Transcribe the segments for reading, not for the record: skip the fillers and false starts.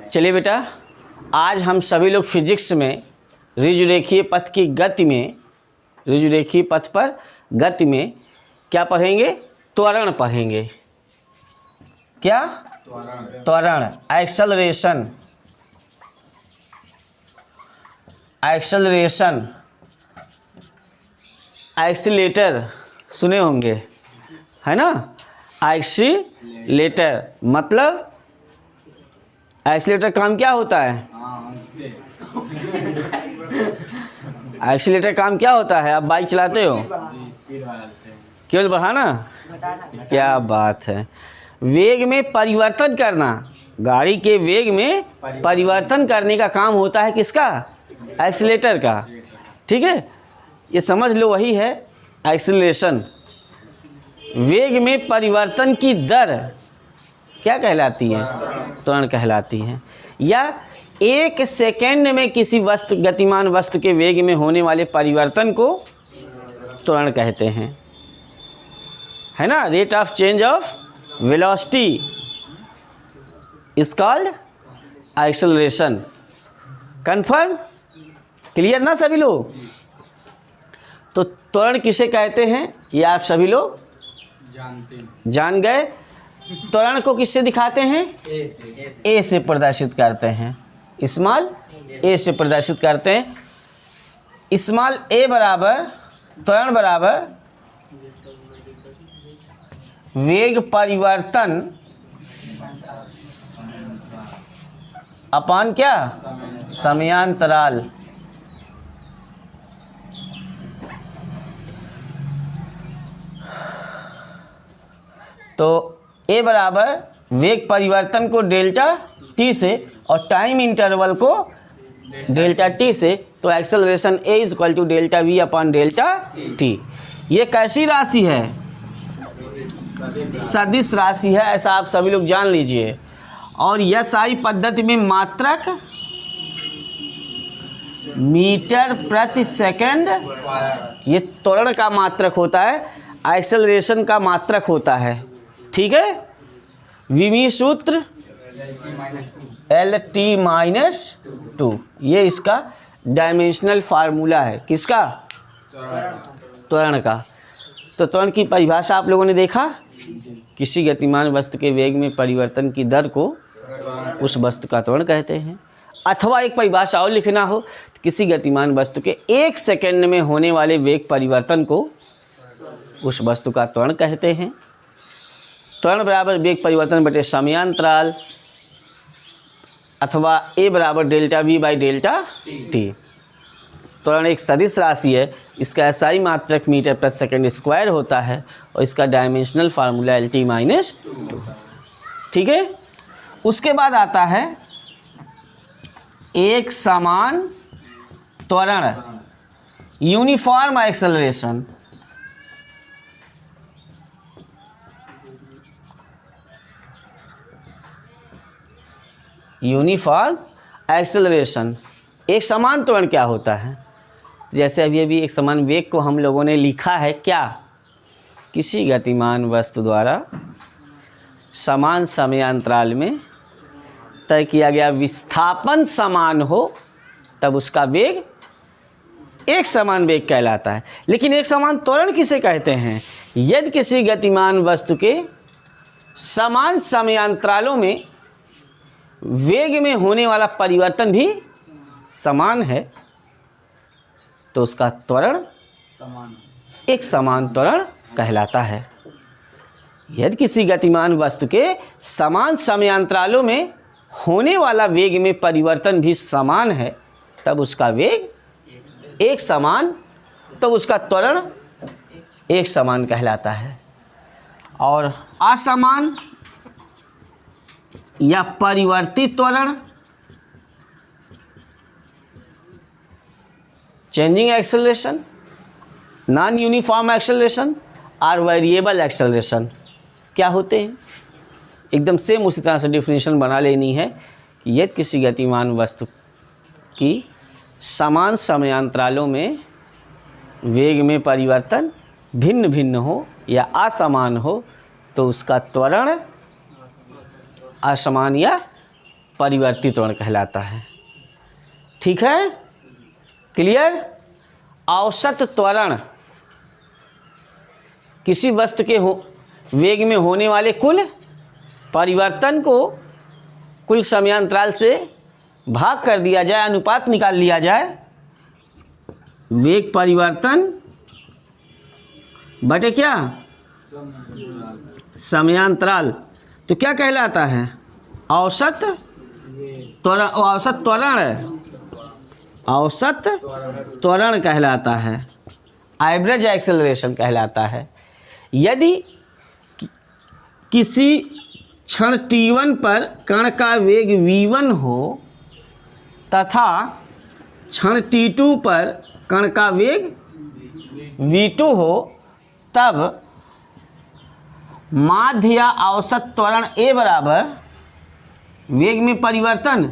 चलिए बेटा, आज हम सभी लोग फिजिक्स में ऋजुरेखीय पथ की गति में, ऋजुरेखीय पथ पर गति में क्या पढ़ेंगे? त्वरण पढ़ेंगे। क्या? त्वरण, एक्सेलरेशन, एक्सेलरेशन, एक्सीलेटर सुने होंगे, है ना? एक्सीलेटर मतलब एक्सीलेटर काम क्या होता है? एक्सीलेटर काम क्या होता है? आप बाइक चलाते हो, केवल बढ़ाना? क्या बात है। वेग में परिवर्तन करना, गाड़ी के वेग में परिवर्तन करने का काम होता है किसका? एक्सीलेटर का। ठीक है, ये समझ लो, वही है एक्सीलरेशन। वेग में परिवर्तन की दर क्या कहलाती है? त्वरण कहलाती है। या एक सेकेंड में किसी वस्तु, गतिमान वस्तु के वेग में होने वाले परिवर्तन को त्वरण कहते हैं, है ना? Rate of change of velocity is called acceleration. Confirm? Clear ना सभी लोग? तो त्वरण किसे कहते हैं ये आप सभी लोग जान गए। त्वरण को किससे दिखाते हैं? ए से प्रदर्शित करते हैं, स्मॉल ए से प्रदर्शित करते हैं। स्मॉल ए बराबर त्वरण बराबर वेग परिवर्तन अपान क्या? समयांतराल। तो ए बराबर वेग परिवर्तन को डेल्टा टी से और टाइम इंटरवल को डेल्टा टी से, तो acceleration a is equal to delta v upon delta t. ये कैसी राशि है? सदिश राशि है, ऐसा आप सभी लोग जान लीजिए। और एसआई पद्धति में मात्रक मीटर प्रति सेकंड, ये त्वरण का मात्रक होता है, एक्सेलरेशन का मात्रक होता है। ठीक है, विमी सूत्र एल टी माइनस टू, ये इसका डायमेंशनल फार्मूला है। किसका? त्वरण का। तो त्वरण की परिभाषा आप लोगों ने देखा, किसी गतिमान वस्तु के वेग में परिवर्तन की दर को उस वस्तु का त्वरण कहते हैं। अथवा एक परिभाषा और लिखना हो तो किसी गतिमान वस्तु के एक सेकंड में होने वाले वेग परिवर्तन को उस वस्तु का त्वरण कहते हैं। त्वरण बराबर वेग परिवर्तन बटे समयांतराल, अथवा ए बराबर delta we by delta T. त्वरण एक सदिश राशि है, इसका एसआई मात्रक मीटर प्रति सेकंड स्क्वायर होता है और इसका dimensional formula L T minus two. ठीक है, उसके बाद आता है एक समान त्वरण, यूनिफॉर्म एक्सेलरेशन। यूनिफॉर्म एक्सेलरेशन, एक समान त्वरण क्या होता है? जैसे अभी एक समान वेग को हम लोगों ने लिखा है क्या? किसी गतिमान वस्तु द्वारा समान समयांतराल में तय किया गया विस्थापन समान हो तब उसका वेग एक समान वेग कहलाता है। लेकिन एक समान त्वरण किसे कहते हैं? यदि किसी गतिमान वस्तु के समान समयांतरालों में वेग में होने वाला परिवर्तन भी समान है तो उसका त्वरण एक समान त्वरण कहलाता है। यदि किसी गतिमान वस्तु के समान समयांतरालों में होने वाला वेग में परिवर्तन भी समान है तब उसका वेग एक समान, तब उसका त्वरण एक समान कहलाता है। और असमान या परिवर्तित त्वरण, changing acceleration, non uniform acceleration और वेरिएबल एक्सेलरेशन क्या होते हैं? एकदम सेम उसी तरह से डिफिनेशन बना लेनी है कि यदि किसी गतिमान वस्तु की समान समयांतरालों में वेग में परिवर्तन भिन्न भिन्न हो या असमान हो तो उसका त्वरण असमान या परिवर्ती त्वरण कहलाता है। ठीक है, क्लियर। औसत त्वरण किसी वस्तु के वेग में होने वाले कुल परिवर्तन को कुल समयांतराल से भाग कर दिया जाए, अनुपात निकाल लिया जाए, वेग परिवर्तन बटे क्या, समयांतराल, तो क्या कहलाता है, औसत त्वरण। औसत त्वरण, औसत त्वरण कहलाता है, एवरेज एक्सेलरेशन कहलाता है। यदि किसी क्षण t1 पर कण का वेग v1 हो तथा क्षण t2 पर कण का वेग v2 हो, तब माध्य या औसत त्वरण a बराबर वेग में परिवर्तन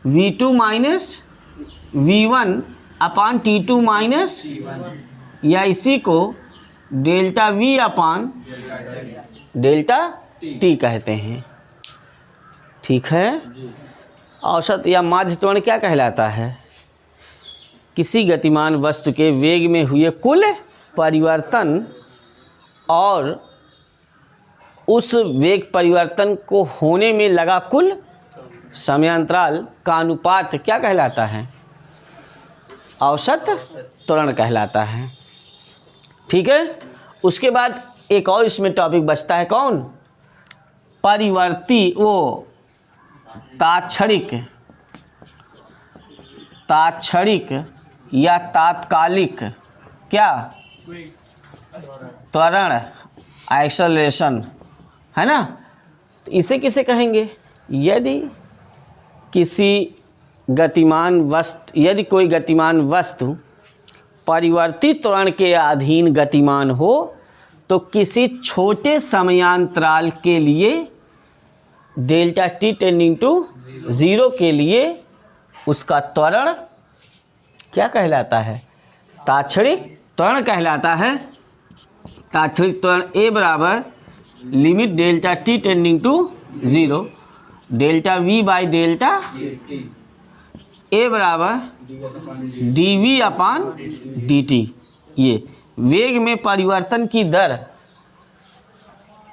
v2 माइनस v1 अपान t2 माइनस, या इसी को डेल्टा v अपान डेल्टा t कहते हैं। ठीक है। औसत या माध्य त्वरण क्या कहलाता है, किसी गतिमान वस्तु के वेग में हुए कुल परिवर्तन और उस वेग परिवर्तन को होने में लगा कुल समयांतराल का अनुपात क्या कहलाता है, औसत त्वरण कहलाता है। ठीक है। उसके बाद एक और इसमें टॉपिक बचता है, कौन, परिवर्ती, वो तात्क्षणिक या तात्कालिक क्या त्वरण, एक्सेलरेशन, है ना। तो इसे किसे कहेंगे, यदि कोई गतिमान वस्तु परिवर्ती त्वरण के अधीन गतिमान हो तो किसी छोटे समयांतराल के लिए डेल्टा t टेंडिंग टू 0 के लिए उसका त्वरण क्या कहलाता है, तात्क्षणिक त्वरण कहलाता है। तात्क्षणिक त्वरण a बराबर limit delta t tending to 0 delta v by delta a बराबर dv अपान dt। ये वेग में परिवर्तन की दर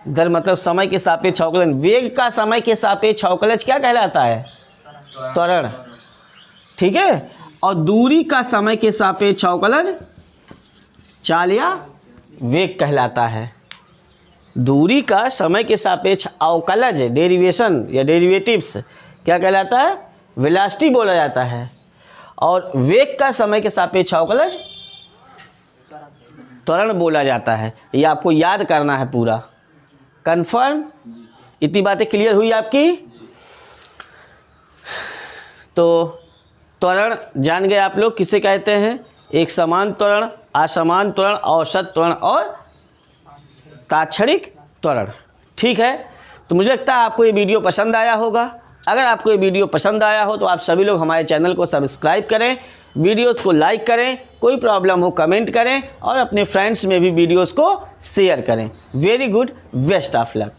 मतलब समय के सापेक्ष अवकलन, वेग का समय के सापेक्ष अवकलन क्या कहलाता है, त्वरण। ठीक है। और दूरी का समय के सापेक्ष अवकलन चाल या वेग कहलाता है। दूरी का समय के सापेक्ष अवकलज, डेरिवेशन या डेरिवेटिव्स क्या कहलाता है, वेलोसिटी बोला जाता है। और वेग का समय के सापेक्ष अवकलज त्वरण बोला जाता है। ये आपको याद करना है पूरा। कंफर्म, इतनी बातें क्लियर हुई आपकी। तो त्वरण जान गए आप लोग किसे कहते हैं, एक समान त्वरण, असमान त्वरण, औसत त्वरण और तात्क्षणिक त्वरण। ठीक है। तो मुझे लगता है आपको ये वीडियो पसंद आया होगा। अगर आपको ये वीडियो पसंद आया हो तो आप सभी लोग हमारे चैनल को सब्सक्राइब करें, वीडियोस को लाइक करें, कोई प्रॉब्लम हो कमेंट करें और अपने फ्रेंड्स में भी वीडियोस को शेयर करें। Very good, best of luck.